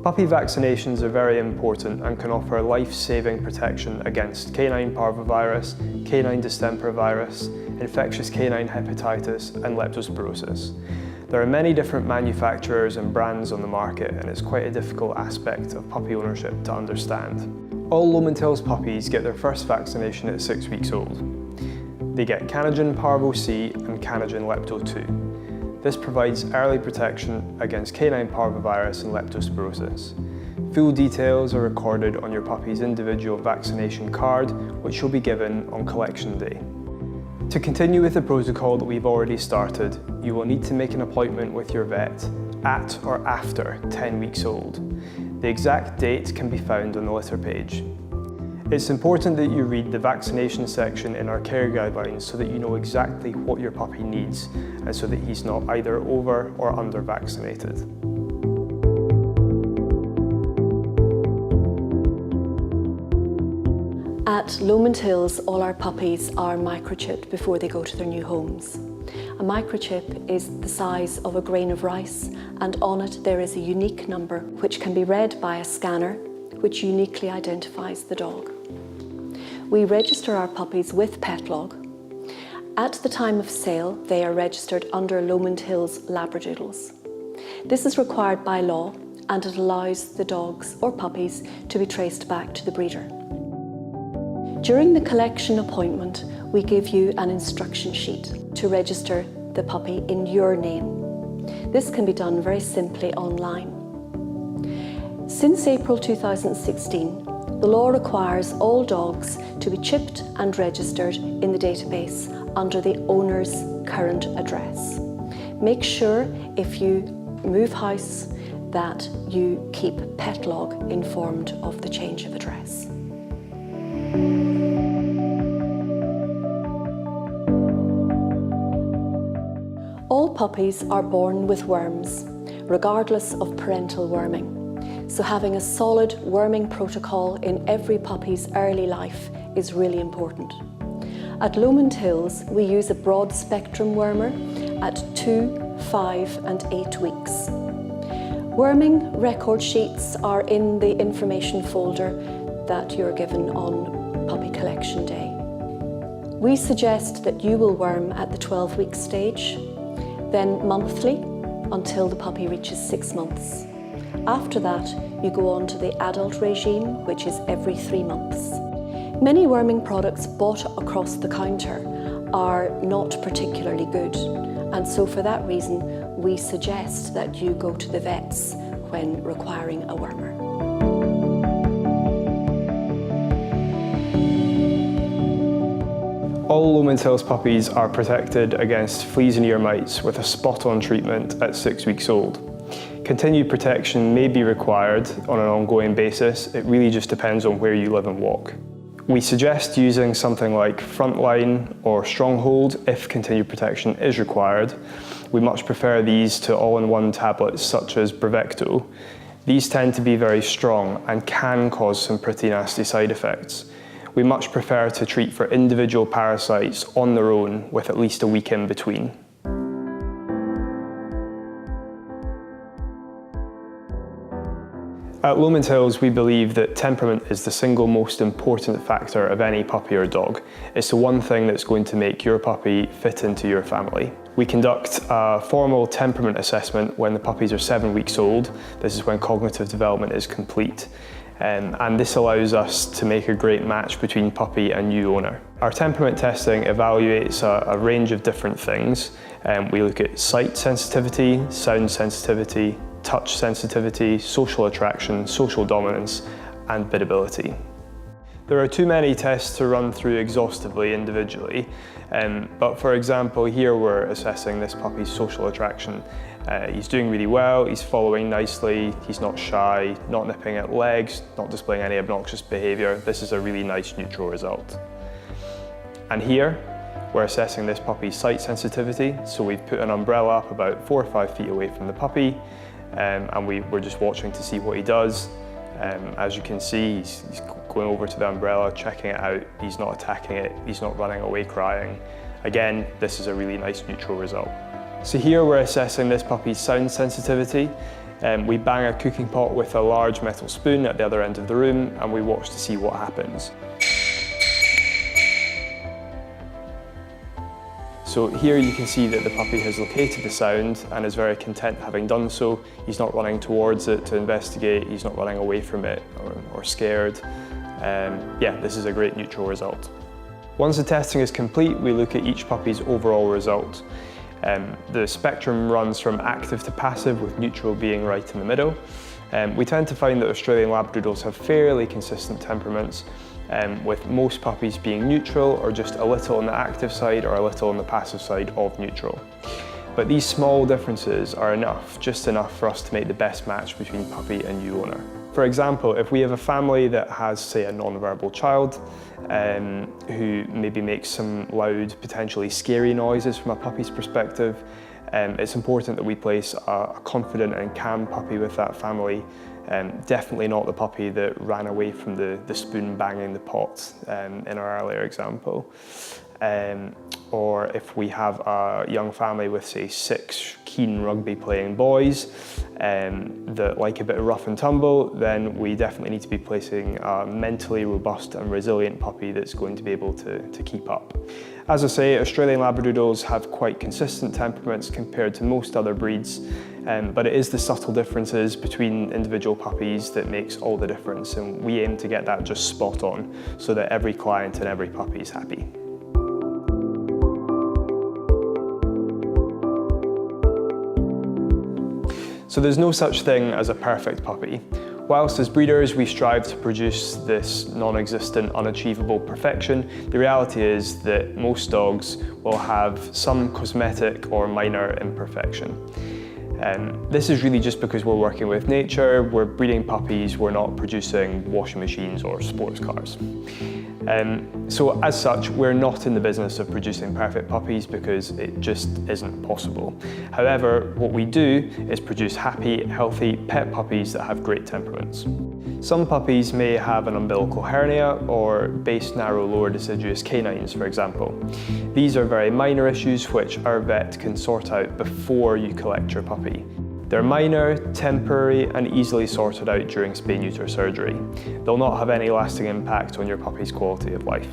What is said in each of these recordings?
Puppy vaccinations are very important and can offer life-saving protection against canine parvovirus, canine distemper virus, infectious canine hepatitis and leptospirosis. There are many different manufacturers and brands on the market, and it's quite a difficult aspect of puppy ownership to understand. All Lomond Hills puppies get their first vaccination at 6 weeks old. They get Canagen Parvo C and Canagen Lepto 2. This provides early protection against canine parvovirus and leptospirosis. Full details are recorded on your puppy's individual vaccination card, which will be given on collection day. To continue with the protocol that we've already started, you will need to make an appointment with your vet at or after 10 weeks old. The exact date can be found on the litter page. It's important that you read the vaccination section in our care guidelines so that you know exactly what your puppy needs and so that he's not either over or under vaccinated. At Lomond Hills, all our puppies are microchipped before they go to their new homes. A microchip is the size of a grain of rice, and on it there is a unique number which can be read by a scanner which uniquely identifies the dog. We register our puppies with PetLog. At the time of sale, they are registered under Lomond Hills Labradoodles. This is required by law, and it allows the dogs or puppies to be traced back to the breeder. During the collection appointment, we give you an instruction sheet to register the puppy in your name. This can be done very simply online. Since April 2016, the law requires all dogs to be chipped and registered in the database under the owner's current address. Make sure if you move house that you keep PetLog informed of the change of address. All puppies are born with worms, regardless of parental worming. So having a solid worming protocol in every puppy's early life is really important. At Lomond Hills, we use a broad spectrum wormer at 2, 5 and 8 weeks. Worming record sheets are in the information folder that you're given on puppy collection day. We suggest that you will worm at the 12-week stage, then monthly until the puppy reaches 6 months. After that, you go on to the adult regime, which is every 3 months. Many worming products bought across the counter are not particularly good, and so for that reason, we suggest that you go to the vets when requiring a wormer. All Lomond Hills puppies are protected against fleas and ear mites with a spot-on treatment at 6 weeks old. Continued protection may be required on an ongoing basis. It really just depends on where you live and walk. We suggest using something like Frontline or Stronghold if continued protection is required. We much prefer these to all-in-one tablets such as Bravecto. These tend to be very strong and can cause some pretty nasty side effects. We much prefer to treat for individual parasites on their own with at least a week in between. At Lomond Hills, we believe that temperament is the single most important factor of any puppy or dog. It's the one thing that's going to make your puppy fit into your family. We conduct a formal temperament assessment when the puppies are 7 weeks old. This is when cognitive development is complete. And this allows us to make a great match between puppy and new owner. Our temperament testing evaluates a range of different things. We look at sight sensitivity, sound sensitivity, touch sensitivity, social attraction, social dominance, and biddability. There are too many tests to run through exhaustively individually, but for example, here we're assessing this puppy's social attraction. He's doing really well, he's following nicely, he's not shy, not nipping at legs, not displaying any obnoxious behaviour. This is a really nice neutral result. And here, we're assessing this puppy's sight sensitivity, so we've put an umbrella up about 4 or 5 feet away from the puppy, and we're just watching to see what he does. As you can see, he's going over to the umbrella, checking it out, he's not attacking it, he's not running away crying. Again, this is a really nice neutral result. So here we're assessing this puppy's sound sensitivity. We bang a cooking pot with a large metal spoon at the other end of the room, and we watch to see what happens. So here you can see that the puppy has located the sound and is very content having done so. He's not running towards it to investigate, he's not running away from it or scared. Yeah, this is a great neutral result. Once the testing is complete, we look at each puppy's overall result. The spectrum runs from active to passive, with neutral being right in the middle. We tend to find that Australian Labradoodles have fairly consistent temperaments, with most puppies being neutral or just a little on the active side or a little on the passive side of neutral. But these small differences are enough, just enough for us to make the best match between puppy and new owner. For example, if we have a family that has, say, a non-verbal child who maybe makes some loud, potentially scary noises from a puppy's perspective, it's important that we place a confident and calm puppy with that family. Definitely not the puppy that ran away from the spoon banging the pot in our earlier example. Or if we have a young family with, say, 6 keen rugby playing boys that like a bit of rough and tumble, then we definitely need to be placing a mentally robust and resilient puppy that's going to be able to keep up. As I say, Australian Labradoodles have quite consistent temperaments compared to most other breeds, but it is the subtle differences between individual puppies that makes all the difference, and we aim to get that just spot on so that every client and every puppy is happy. So there's no such thing as a perfect puppy. Whilst as breeders we strive to produce this non-existent, unachievable perfection, the reality is that most dogs will have some cosmetic or minor imperfection. This is really just because we're working with nature, we're breeding puppies, we're not producing washing machines or sports cars. So as such, we're not in the business of producing perfect puppies because it just isn't possible. However, what we do is produce happy, healthy pet puppies that have great temperaments. Some puppies may have an umbilical hernia or base narrow lower deciduous canines, for example. These are very minor issues which our vet can sort out before you collect your puppy. They're minor, temporary, and easily sorted out during spay-neuter surgery. They'll not have any lasting impact on your puppy's quality of life.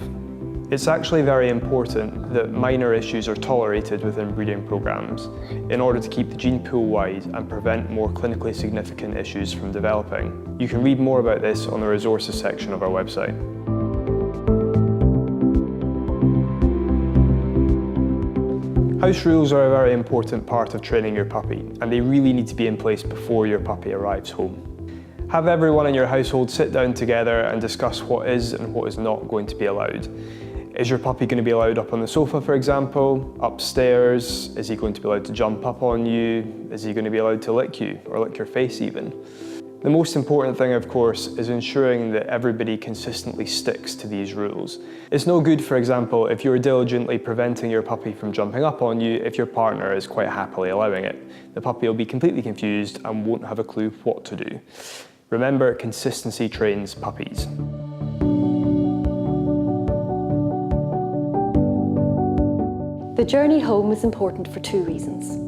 It's actually very important that minor issues are tolerated within breeding programs in order to keep the gene pool wide and prevent more clinically significant issues from developing. You can read more about this on the resources section of our website. House rules are a very important part of training your puppy, and they really need to be in place before your puppy arrives home. Have everyone in your household sit down together and discuss what is and what is not going to be allowed. Is your puppy going to be allowed up on the sofa, for example? Upstairs? Is he going to be allowed to jump up on you? Is he going to be allowed to lick you, or lick your face even? The most important thing, of course, is ensuring that everybody consistently sticks to these rules. It's no good, for example, if you're diligently preventing your puppy from jumping up on you if your partner is quite happily allowing it. The puppy will be completely confused and won't have a clue what to do. Remember, consistency trains puppies. The journey home is important for 2 reasons.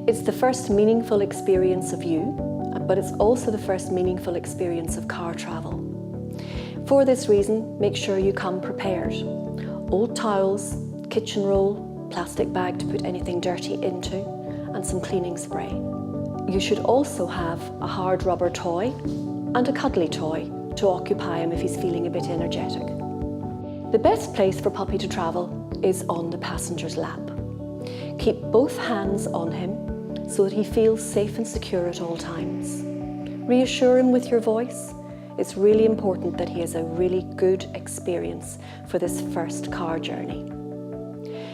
It's the first meaningful experience of you, but it's also the first meaningful experience of car travel. For this reason, make sure you come prepared. Old towels, kitchen roll, plastic bag to put anything dirty into, and some cleaning spray. You should also have a hard rubber toy and a cuddly toy to occupy him if he's feeling a bit energetic. The best place for puppy to travel is on the passenger's lap. Keep both hands on him so that he feels safe and secure at all times. Reassure him with your voice. It's really important that he has a really good experience for this first car journey.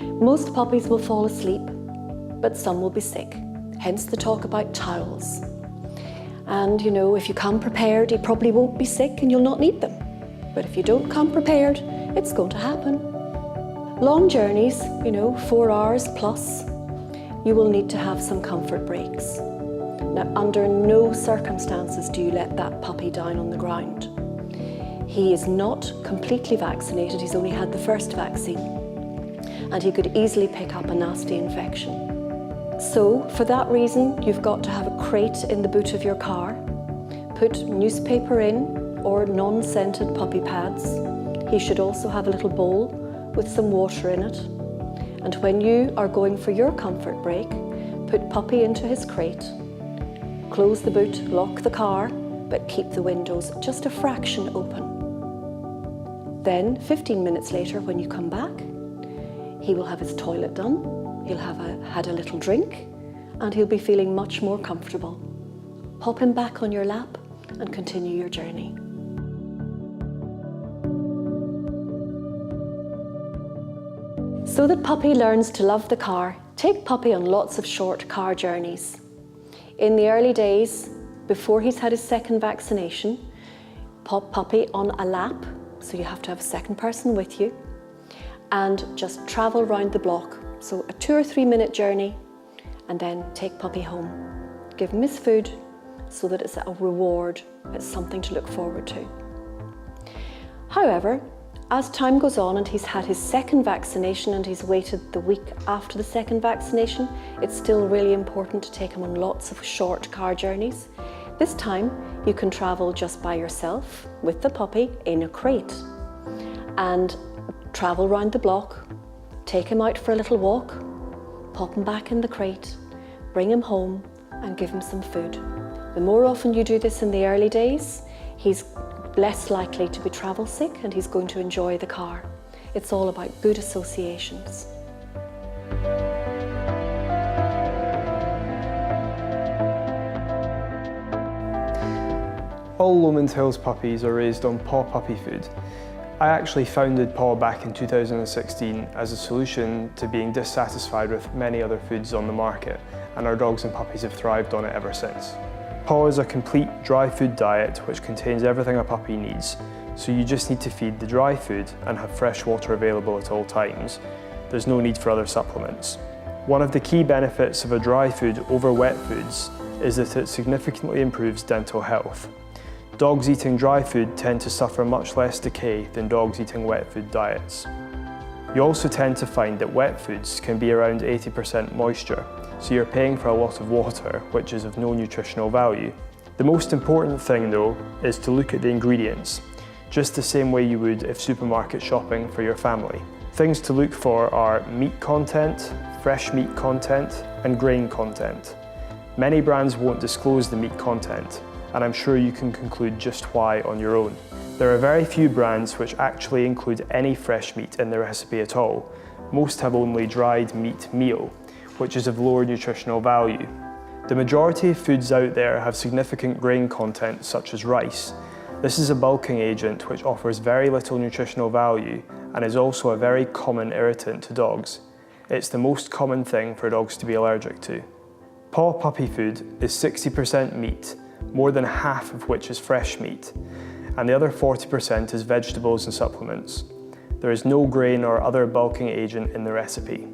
Most puppies will fall asleep, but some will be sick, hence the talk about towels. And you know, if you come prepared, he probably won't be sick and you'll not need them. But if you don't come prepared, it's going to happen. Long journeys, 4 hours plus, you will need to have some comfort breaks. Now, under no circumstances do you let that puppy down on the ground. He is not completely vaccinated, he's only had the first vaccine, and he could easily pick up a nasty infection. So for that reason, you've got to have a crate in the boot of your car, put newspaper in or non-scented puppy pads. He should also have a little bowl with some water in it. And when you are going for your comfort break, put Puppy into his crate, close the boot, lock the car, but keep the windows just a fraction open. Then 15 minutes later, when you come back, he will have his toilet done, he'll have had a little drink, and he'll be feeling much more comfortable. Pop him back on your lap and continue your journey. So that Puppy learns to love the car, take Puppy on lots of short car journeys. In the early days, before he's had his second vaccination, pop Puppy on a lap, so you have to have a second person with you, and just travel round the block. So a 2 or 3 minute journey, and then take Puppy home. Give him his food so that it's a reward, it's something to look forward to. However, as time goes on and he's had his second vaccination and he's waited the week after the second vaccination, it's still really important to take him on lots of short car journeys. This time you can travel just by yourself with the puppy in a crate and travel round the block, take him out for a little walk, pop him back in the crate, bring him home and give him some food. The more often you do this in the early days, he's less likely to be travel sick and he's going to enjoy the car. It's all about good associations. All Lomond Hills puppies are raised on paw puppy food. I actually founded Paw back in 2016 as a solution to being dissatisfied with many other foods on the market, and our dogs and puppies have thrived on it ever since. Paw is a complete dry food diet which contains everything a puppy needs, so you just need to feed the dry food and have fresh water available at all times. There's no need for other supplements. One of the key benefits of a dry food over wet foods is that it significantly improves dental health. Dogs eating dry food tend to suffer much less decay than dogs eating wet food diets. You also tend to find that wet foods can be around 80% moisture, so you're paying for a lot of water, which is of no nutritional value. The most important thing though is to look at the ingredients, just the same way you would if supermarket shopping for your family. Things to look for are meat content, fresh meat content, and grain content. Many brands won't disclose the meat content, and I'm sure you can conclude just why on your own. There are very few brands which actually include any fresh meat in the recipe at all. Most have only dried meat meal, which is of lower nutritional value. The majority of foods out there have significant grain content such as rice. This is a bulking agent which offers very little nutritional value and is also a very common irritant to dogs. It's the most common thing for dogs to be allergic to. Paw puppy food is 60% meat, more than half of which is fresh meat, and the other 40% is vegetables and supplements. There is no grain or other bulking agent in the recipe.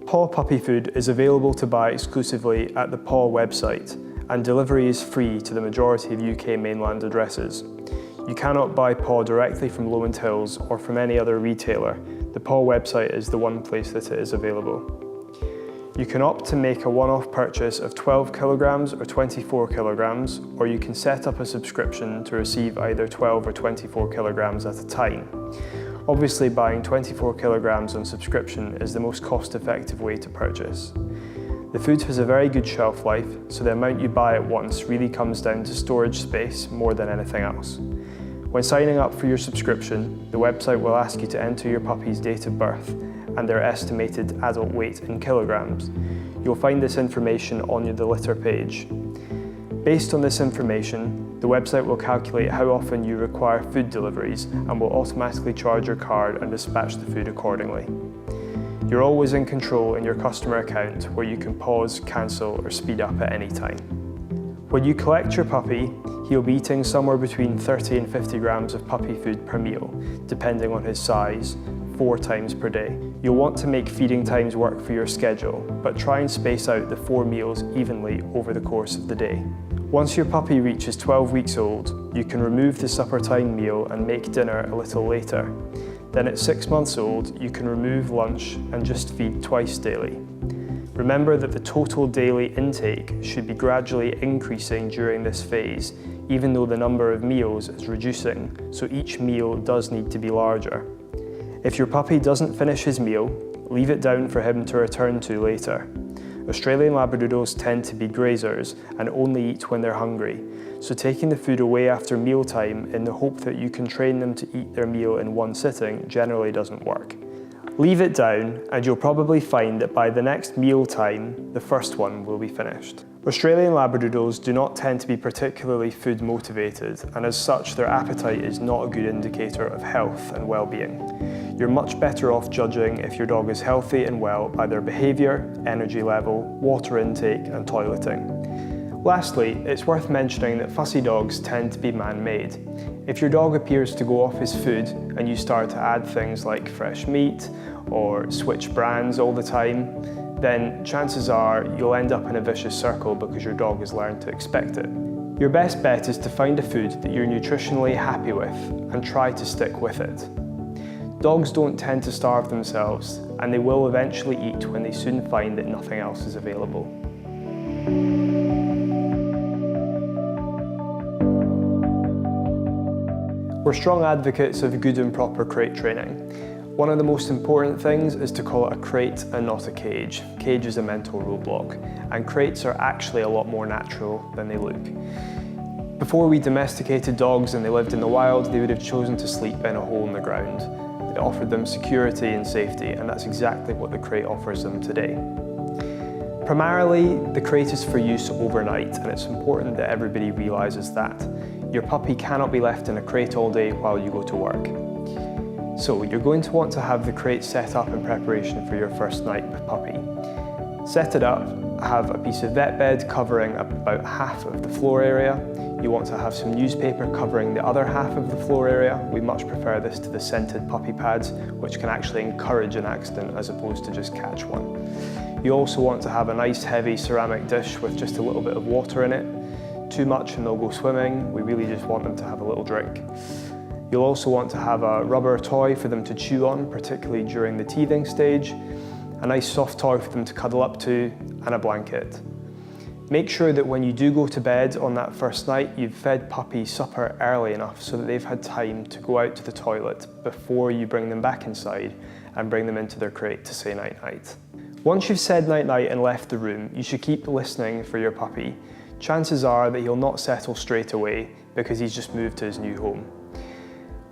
Paw puppy food is available to buy exclusively at the Paw website, and delivery is free to the majority of UK mainland addresses. You cannot buy Paw directly from Lomond Hills or from any other retailer. The Paw website is the one place that it is available. You can opt to make a one-off purchase of 12 kilograms or 24 kilograms, or you can set up a subscription to receive either 12 or 24 kilograms at a time. Obviously, buying 24 kilograms on subscription is the most cost-effective way to purchase. The food has a very good shelf life, so the amount you buy at once really comes down to storage space more than anything else. When signing up for your subscription, the website will ask you to enter your puppy's date of birth and their estimated adult weight in kilograms. You'll find this information on the litter page. Based on this information, the website will calculate how often you require food deliveries and will automatically charge your card and dispatch the food accordingly. You're always in control in your customer account where you can pause, cancel, or speed up at any time. When you collect your puppy, he'll be eating somewhere between 30 and 50 grams of puppy food per meal, depending on his size, 4 times per day. You'll want to make feeding times work for your schedule, but try and space out the 4 meals evenly over the course of the day. Once your puppy reaches 12 weeks old, you can remove the supper time meal and make dinner a little later. Then at 6 months old, you can remove lunch and just feed twice daily. Remember that the total daily intake should be gradually increasing during this phase, even though the number of meals is reducing, so each meal does need to be larger. If your puppy doesn't finish his meal, leave it down for him to return to later. Australian Labradoodles tend to be grazers and only eat when they're hungry, so taking the food away after mealtime in the hope that you can train them to eat their meal in one sitting generally doesn't work. Leave it down and you'll probably find that by the next meal time, the first one will be finished. Australian Labradoodles do not tend to be particularly food motivated, and as such their appetite is not a good indicator of health and well-being. You're much better off judging if your dog is healthy and well by their behaviour, energy level, water intake and toileting. Lastly, it's worth mentioning that fussy dogs tend to be man-made. If your dog appears to go off his food and you start to add things like fresh meat or switch brands all the time, then chances are you'll end up in a vicious circle because your dog has learned to expect it. Your best bet is to find a food that you're nutritionally happy with and try to stick with it. Dogs don't tend to starve themselves, and they will eventually eat when they soon find that nothing else is available. We're strong advocates of good and proper crate training. One of the most important things is to call it a crate and not a cage. Cage is a mental roadblock, and crates are actually a lot more natural than they look. Before we domesticated dogs and they lived in the wild, they would have chosen to sleep in a hole in the ground. It offered them security and safety, and that's exactly what the crate offers them today. Primarily, the crate is for use overnight, and it's important that everybody realises that. Your puppy cannot be left in a crate all day while you go to work. So you're going to want to have the crate set up in preparation for your first night with puppy. Set it up, have a piece of vet bed covering about half of the floor area. You want to have some newspaper covering the other half of the floor area. We much prefer this to the scented puppy pads, which can actually encourage an accident as opposed to just catch one. You also want to have a nice heavy ceramic dish with just a little bit of water in it. Too much and they'll go swimming. We really just want them to have a little drink. You'll also want to have a rubber toy for them to chew on, particularly during the teething stage, a nice soft toy for them to cuddle up to, and a blanket. Make sure that when you do go to bed on that first night, you've fed puppy supper early enough so that they've had time to go out to the toilet before you bring them back inside and bring them into their crate to say night-night. Once you've said night-night and left the room, you should keep listening for your puppy. Chances are that he'll not settle straight away because he's just moved to his new home.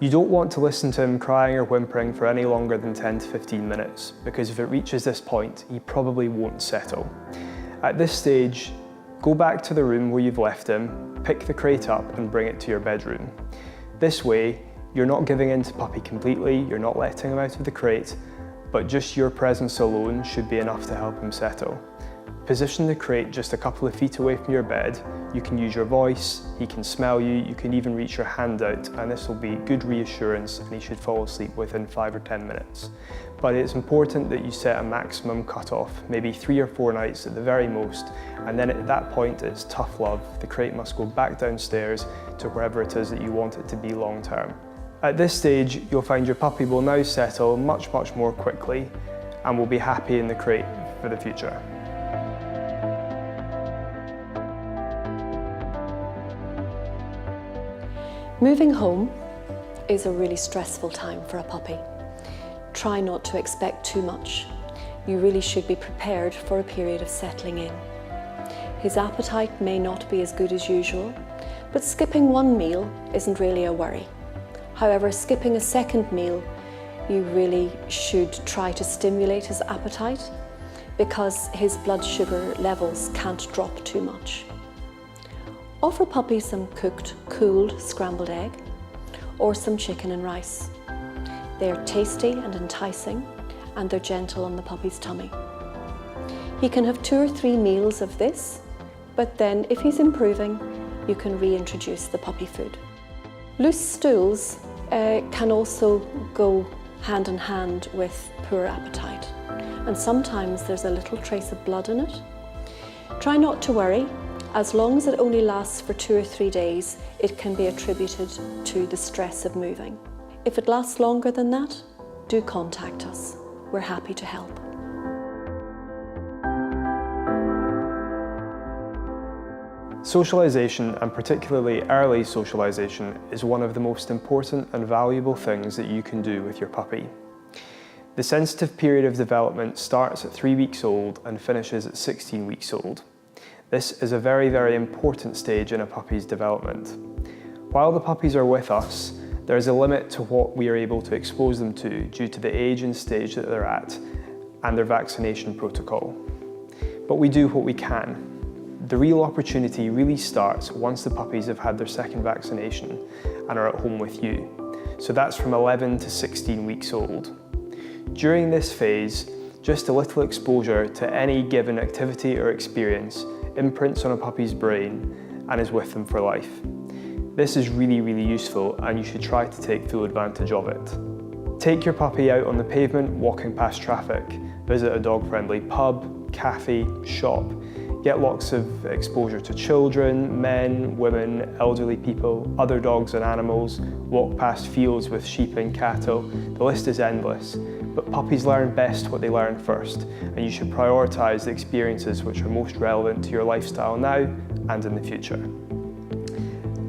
You don't want to listen to him crying or whimpering for any longer than 10 to 15 minutes, because if it reaches this point, he probably won't settle. At this stage, go back to the room where you've left him, pick the crate up and bring it to your bedroom. This way, you're not giving in to puppy completely, you're not letting him out of the crate, but just your presence alone should be enough to help him settle. Position the crate just a couple of feet away from your bed. You can use your voice, he can smell you, you can even reach your hand out, and this will be good reassurance and he should fall asleep within 5 or 10 minutes. But it's important that you set a maximum cutoff, maybe 3 or 4 nights at the very most, and then at that point it's tough love. The crate must go back downstairs to wherever it is that you want it to be long term. At this stage, you'll find your puppy will now settle much more quickly and will be happy in the crate for the future. Moving home is a really stressful time for a puppy. Try not to expect too much. You really should be prepared for a period of settling in. His appetite may not be as good as usual, but skipping one meal isn't really a worry. However, skipping a second meal, you really should try to stimulate his appetite because his blood sugar levels can't drop too much. Offer puppy some cooked, cooled scrambled egg or some chicken and rice. They're tasty and enticing, and they're gentle on the puppy's tummy. He can have 2 or 3 meals of this, but then if he's improving, you can reintroduce the puppy food. Loose stools can also go hand in hand with poor appetite, and sometimes there's a little trace of blood in it. Try not to worry. As long as it only lasts for 2 or 3 days, it can be attributed to the stress of moving. If it lasts longer than that, do contact us. We're happy to help. Socialisation, and particularly early socialisation, is one of the most important and valuable things that you can do with your puppy. The sensitive period of development starts at 3 weeks old and finishes at 16 weeks old. This is a very, very important stage in a puppy's development. While the puppies are with us, there is a limit to what we are able to expose them to due to the age and stage that they're at and their vaccination protocol. But we do what we can. The real opportunity really starts once the puppies have had their second vaccination and are at home with you. So that's from 11 to 16 weeks old. During this phase, just a little exposure to any given activity or experience imprints on a puppy's brain and is with them for life. This is really, really useful, and you should try to take full advantage of it. Take your puppy out on the pavement, walking past traffic. Visit a dog-friendly pub, cafe, shop. Get lots of exposure to children, men, women, elderly people, other dogs and animals. Walk past fields with sheep and cattle. The list is endless. But puppies learn best what they learn first, and you should prioritise the experiences which are most relevant to your lifestyle now and in the future.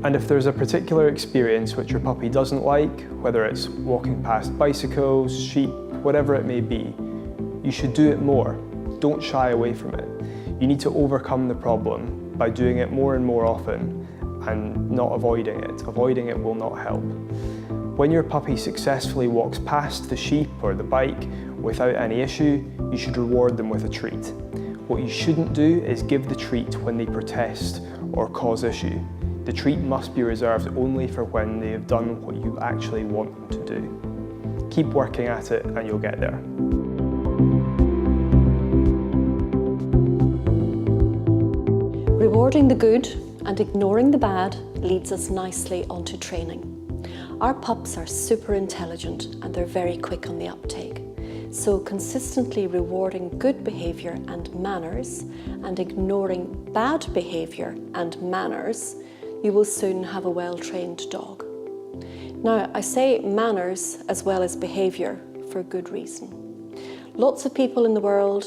And if there's a particular experience which your puppy doesn't like, whether it's walking past bicycles, sheep, whatever it may be, you should do it more. Don't shy away from it. You need to overcome the problem by doing it more and more often and not avoiding it. Avoiding it will not help. When your puppy successfully walks past the sheep or the bike without any issue, you should reward them with a treat. What you shouldn't do is give the treat when they protest or cause issue. The treat must be reserved only for when they have done what you actually want them to do. Keep working at it and you'll get there. Rewarding the good and ignoring the bad leads us nicely onto training. Our pups are super intelligent and they're very quick on the uptake. So consistently rewarding good behaviour and manners and ignoring bad behaviour and manners, you will soon have a well-trained dog. Now, I say manners as well as behaviour for a good reason. Lots of people in the world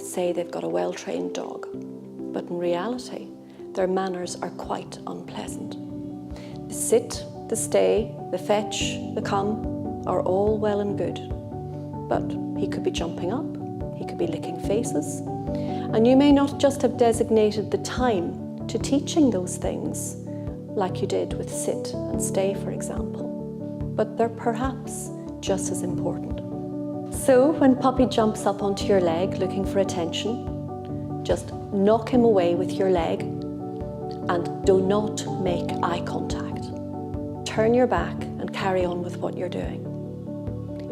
say they've got a well-trained dog, but in reality, their manners are quite unpleasant. The sit, the stay, the fetch, the come are all well and good, but he could be jumping up, he could be licking faces, and you may not just have designated the time to teaching those things like you did with sit and stay, for example, but they're perhaps just as important. So when puppy jumps up onto your leg looking for attention, just knock him away with your leg and do not make eye contact. Turn your back and carry on with what you're doing.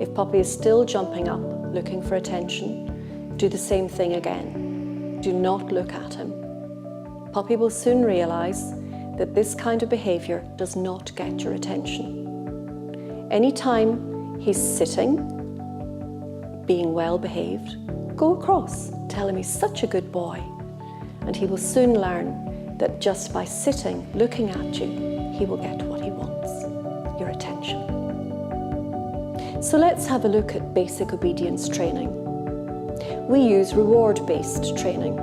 If puppy is still jumping up looking for attention, do the same thing again. Do not look at him. Puppy will soon realise that this kind of behaviour does not get your attention. Anytime he's sitting, being well behaved, go across, tell him he's such a good boy, and he will soon learn that just by sitting, looking at you, he will get what he wants, your attention. So let's have a look at basic obedience training. We use reward-based training.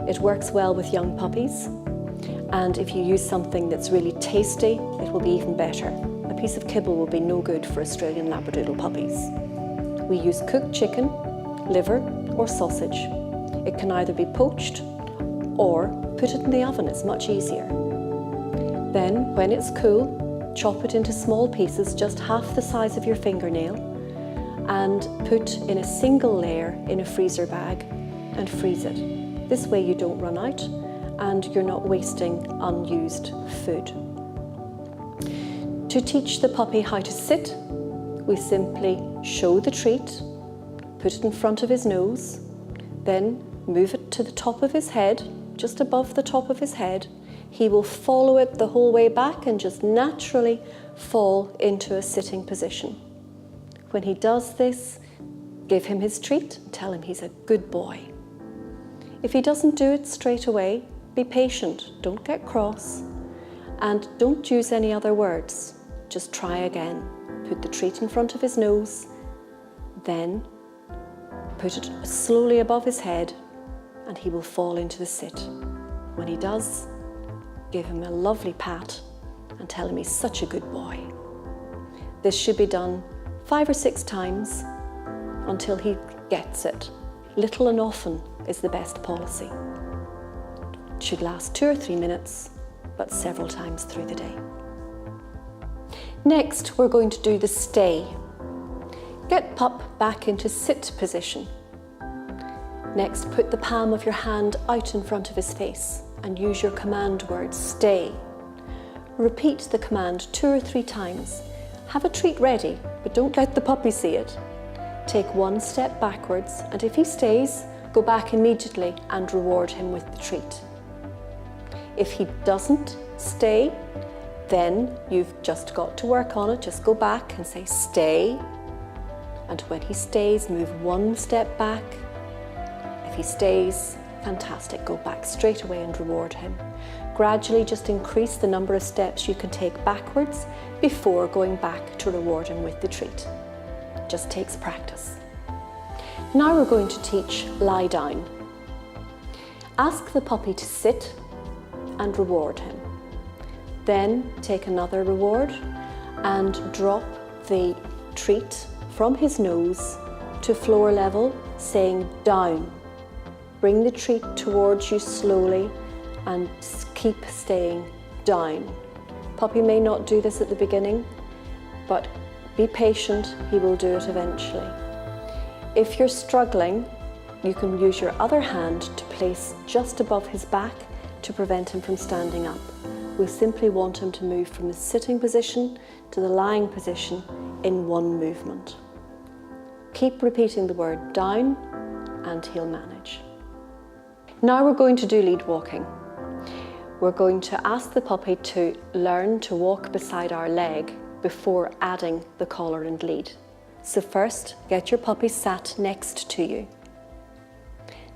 It works well with young puppies, and if you use something that's really tasty, it will be even better. A piece of kibble will be no good for Australian Labradoodle puppies. We use cooked chicken, liver or sausage. It can either be poached or put it in the oven, it's much easier. Then, when it's cool, chop it into small pieces just half the size of your fingernail and put in a single layer in a freezer bag and freeze it. This way you don't run out and you're not wasting unused food. To teach the puppy how to sit, we simply show the treat, put it in front of his nose, then move it to the top of his head, just above the top of his head. He will follow it the whole way back and just naturally fall into a sitting position. When he does this, give him his treat and tell him he's a good boy. If he doesn't do it straight away, be patient, don't get cross, and don't use any other words. Just try again. Put the treat in front of his nose, then put it slowly above his head, and he will fall into the sit. When he does, give him a lovely pat and tell him he's such a good boy. This should be done 5 or 6 times until he gets it. Little and often is the best policy. It should last 2 or 3 minutes, but several times through the day. Next, we're going to do the stay. Get pup back into sit position. Next, put the palm of your hand out in front of his face and use your command word, stay. Repeat the command 2 or 3 times. Have a treat ready, but don't let the puppy see it. Take 1 step backwards, and if he stays, go back immediately and reward him with the treat. If he doesn't stay, then you've just got to work on it. Just go back and say stay. And when he stays, move 1 step back. If he stays, fantastic, go back straight away and reward him. Gradually just increase the number of steps you can take backwards before going back to reward him with the treat. Just takes practice. Now we're going to teach lie down. Ask the puppy to sit and reward him. Then take another reward and drop the treat from his nose to floor level, saying down. Bring the treat towards you slowly and keep staying down. Puppy may not do this at the beginning, but be patient, he will do it eventually. If you're struggling, you can use your other hand to place just above his back to prevent him from standing up. We simply want him to move from the sitting position to the lying position in 1 movement. Keep repeating the word down and he'll manage. Now we're going to do lead walking. We're going to ask the puppy to learn to walk beside our leg before adding the collar and lead. So first, get your puppy sat next to you.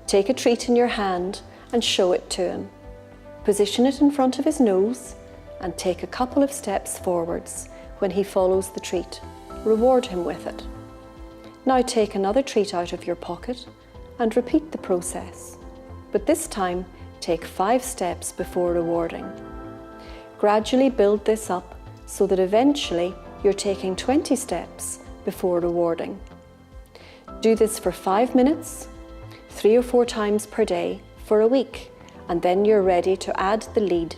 Take a treat in your hand and show it to him. Position it in front of his nose and take a couple of steps forwards. When he follows the treat, reward him with it. Now take another treat out of your pocket and repeat the process. But this time, take 5 steps before rewarding. Gradually build this up so that eventually you're taking 20 steps before rewarding. Do this for 5 minutes, 3 or 4 times per day for a week, and then you're ready to add the lead.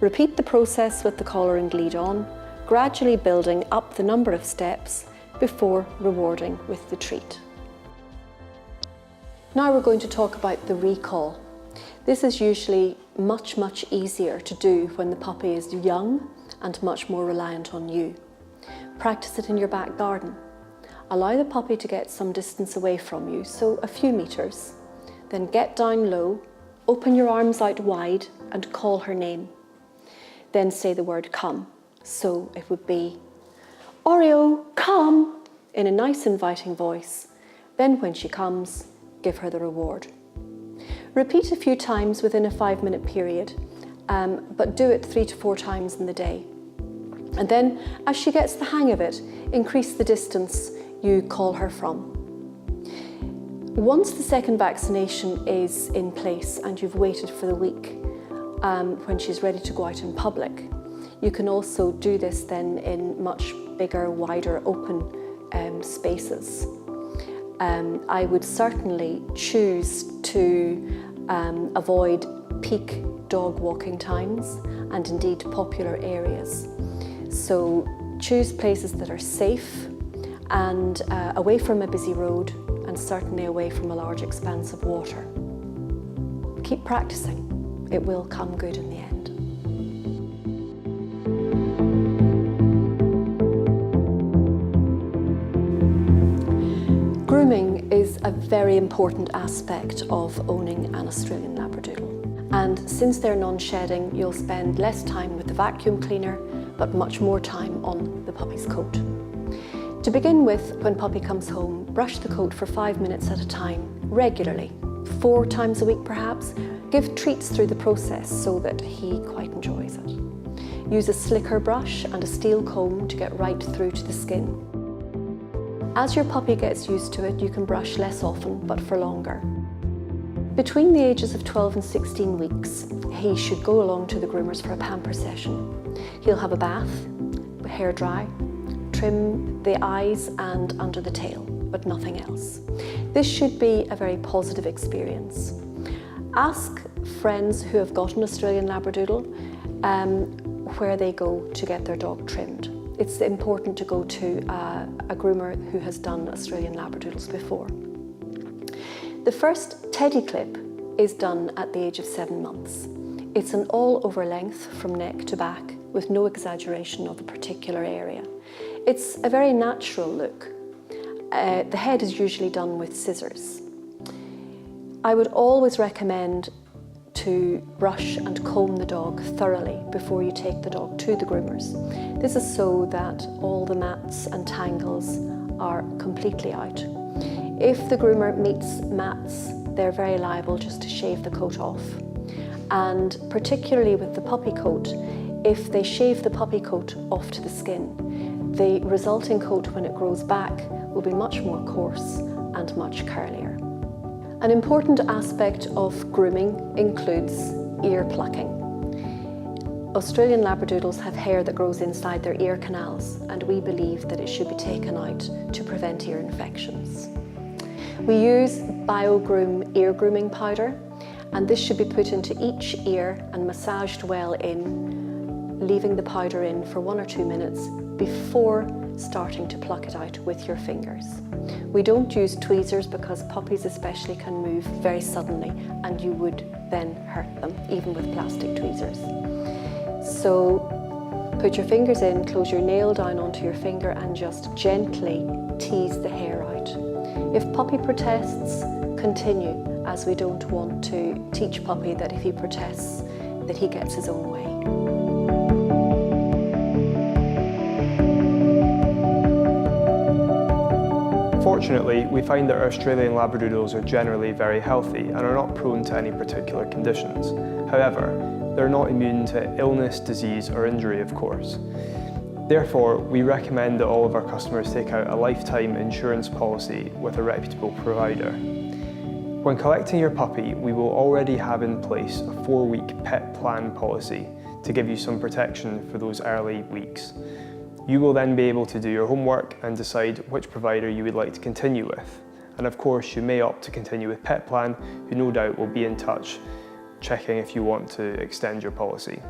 Repeat the process with the collar and lead on, gradually building up the number of steps before rewarding with the treat. Now we're going to talk about the recall. This is usually much easier to do when the puppy is young and much more reliant on you. Practice it in your back garden. Allow the puppy to get some distance away from you, so a few meters. Then get down low, open your arms out wide and call her name. Then say the word come. So it would be, Oreo, come, in a nice inviting voice. Then when she comes, give her the reward. Repeat a few times within a 5-minute period, but do it 3 to 4 times in the day. And then, as she gets the hang of it, increase the distance you call her from. Once the second vaccination is in place and you've waited for the week when she's ready to go out in public, you can also do this then in much bigger, wider, open spaces. I would certainly choose to avoid peak dog walking times and indeed popular areas. So choose places that are safe and away from a busy road and certainly away from a large expanse of water. Keep practicing. It will come good in the end. Grooming is a very important aspect of owning an Australian Labradoodle. And since they're non-shedding, you'll spend less time with the vacuum cleaner, but much more time on the puppy's coat. To begin with, when puppy comes home, brush the coat for 5 minutes at a time, regularly, 4 times a week perhaps. Give treats through the process so that he quite enjoys it. Use a slicker brush and a steel comb to get right through to the skin. As your puppy gets used to it, you can brush less often, but for longer. Between the ages of 12 and 16 weeks, he should go along to the groomers for a pamper session. He'll have a bath, hair dry, trim the eyes and under the tail, but nothing else. This should be a very positive experience. Ask friends who have got an Australian Labradoodle where they go to get their dog trimmed. It's important to go to a groomer who has done Australian Labradoodles before. The first teddy clip is done at the age of 7 months. It's an all-over length from neck to back with no exaggeration of a particular area. It's a very natural look. The head is usually done with scissors. I would always recommend to brush and comb the dog thoroughly before you take the dog to the groomers. This is so that all the mats and tangles are completely out. If the groomer meets mats, they're very liable just to shave the coat off. And particularly with the puppy coat, if they shave the puppy coat off to the skin, the resulting coat when it grows back will be much more coarse and much curlier. An important aspect of grooming includes ear plucking. Australian Labradoodles have hair that grows inside their ear canals, and we believe that it should be taken out to prevent ear infections. We use BioGroom ear grooming powder, and this should be put into each ear and massaged well in, leaving the powder in for 1 or 2 minutes before starting to pluck it out with your fingers. We don't use tweezers because puppies especially can move very suddenly and you would then hurt them, even with plastic tweezers. So put your fingers in, close your nail down onto your finger and just gently tease the hair out. If puppy protests, continue, as we don't want to teach puppy that if he protests, that he gets his own way. Fortunately, we find that our Australian Labradoodles are generally very healthy and are not prone to any particular conditions. However, they're not immune to illness, disease or injury, of course. Therefore, we recommend that all of our customers take out a lifetime insurance policy with a reputable provider. When collecting your puppy, we will already have in place a 4-week pet plan policy to give you some protection for those early weeks. You will then be able to do your homework and decide which provider you would like to continue with. And of course, you may opt to continue with Pet Plan, who no doubt will be in touch, checking if you want to extend your policy.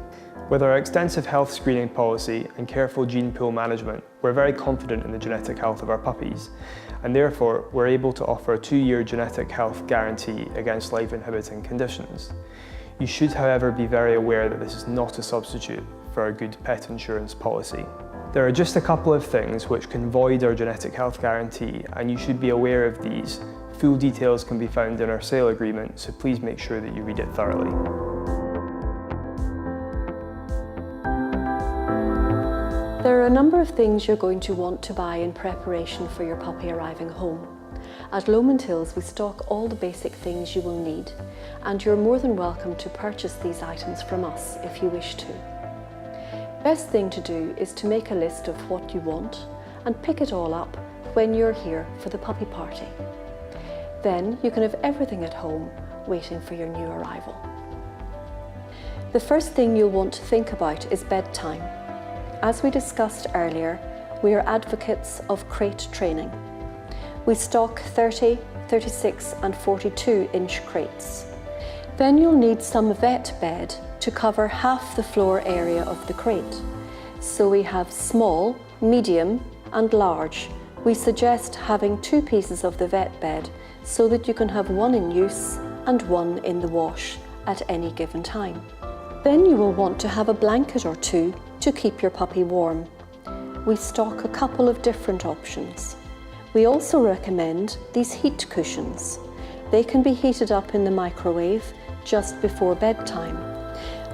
With our extensive health screening policy and careful gene pool management, we're very confident in the genetic health of our puppies, and therefore we're able to offer a 2-year genetic health guarantee against life-inhibiting conditions. You should, however, be very aware that this is not a substitute for a good pet insurance policy. There are just a couple of things which can void our genetic health guarantee, and you should be aware of these. Full details can be found in our sale agreement, so please make sure that you read it thoroughly. There are a number of things you're going to want to buy in preparation for your puppy arriving home. At Lomond Hills, we stock all the basic things you will need, and you're more than welcome to purchase these items from us if you wish to. Best thing to do is to make a list of what you want and pick it all up when you're here for the puppy party. Then you can have everything at home waiting for your new arrival. The first thing you'll want to think about is bedtime. As we discussed earlier, we are advocates of crate training. We stock 30, 36 and 42-inch crates. Then you'll need some vet bed to cover half the floor area of the crate. So we have small, medium and large. We suggest having 2 pieces of the vet bed so that you can have one in use and one in the wash at any given time. Then you will want to have a blanket or 2 to keep your puppy warm. We stock a couple of different options. We also recommend these heat cushions. They can be heated up in the microwave just before bedtime.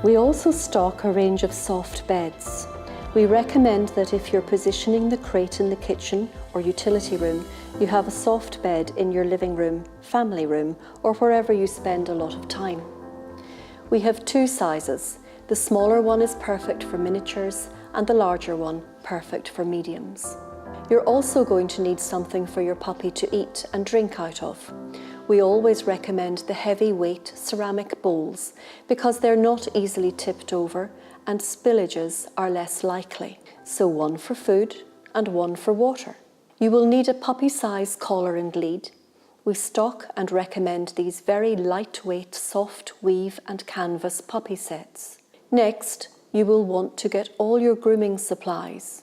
We also stock a range of soft beds. We recommend that if you're positioning the crate in the kitchen or utility room, you have a soft bed in your living room, family room, or wherever you spend a lot of time. We have 2 sizes. The smaller one is perfect for miniatures and the larger one perfect for mediums. You're also going to need something for your puppy to eat and drink out of. We always recommend the heavy-weight ceramic bowls because they're not easily tipped over and spillages are less likely. So one for food and one for water. You will need a puppy-size collar and lead. We stock and recommend these very lightweight, soft weave and canvas puppy sets. Next, you will want to get all your grooming supplies.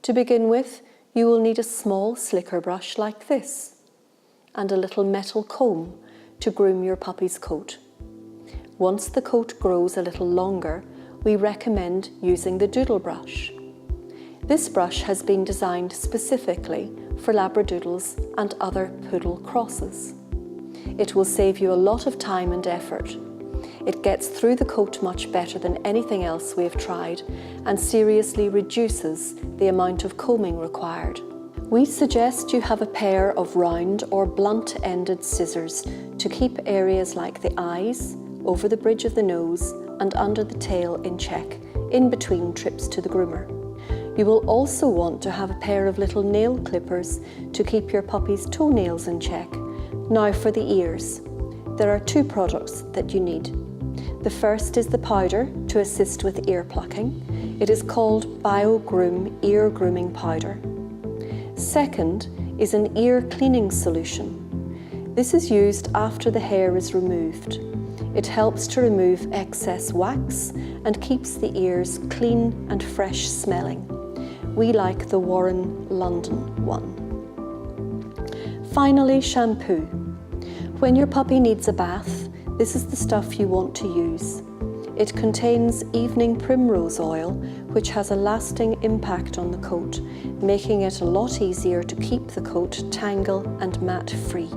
To begin with, you will need a small slicker brush like this and a little metal comb to groom your puppy's coat. Once the coat grows a little longer, we recommend using the doodle brush. This brush has been designed specifically for Labradoodles and other poodle crosses. It will save you a lot of time and effort. It gets through the coat much better than anything else we have tried and seriously reduces the amount of combing required. We suggest you have a pair of round or blunt-ended scissors to keep areas like the eyes, over the bridge of the nose and under the tail in check, in between trips to the groomer. You will also want to have a pair of little nail clippers to keep your puppy's toenails in check. Now for the ears. There are 2 products that you need. The first is the powder to assist with ear plucking. It is called BioGroom Ear Grooming Powder. Second is an ear cleaning solution. This is used after the hair is removed. It helps to remove excess wax and keeps the ears clean and fresh smelling. We like the Warren London one. Finally, shampoo. When your puppy needs a bath, this is the stuff you want to use. It contains evening primrose oil, which has a lasting impact on the coat, making it a lot easier to keep the coat tangle and mat free.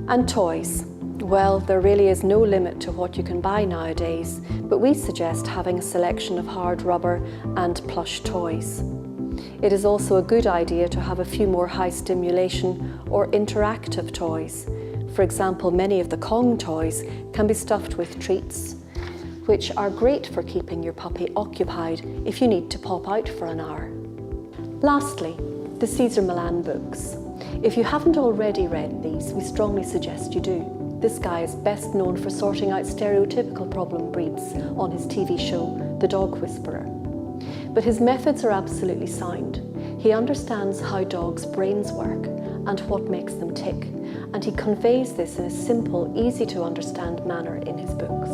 And toys. Well, there really is no limit to what you can buy nowadays, but we suggest having a selection of hard rubber and plush toys. It is also a good idea to have a few more high stimulation or interactive toys. For example, many of the Kong toys can be stuffed with treats, which are great for keeping your puppy occupied if you need to pop out for an hour. Lastly, the Cesar Millan books. If you haven't already read these, we strongly suggest you do. This guy is best known for sorting out stereotypical problem breeds on his TV show, The Dog Whisperer. But his methods are absolutely sound. He understands how dogs' brains work and what makes them tick, and he conveys this in a simple, easy to understand manner in his books.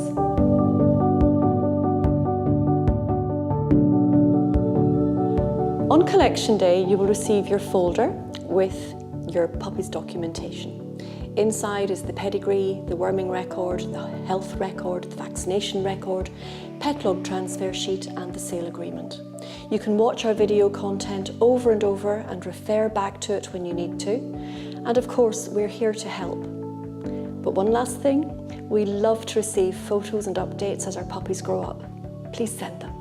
On collection day, you will receive your folder with your puppy's documentation. Inside is the pedigree, the worming record, the health record, the vaccination record, pet log transfer sheet and the sale agreement. You can watch our video content over and over and refer back to it when you need to. And of course, we're here to help. But one last thing, we love to receive photos and updates as our puppies grow up. Please send them.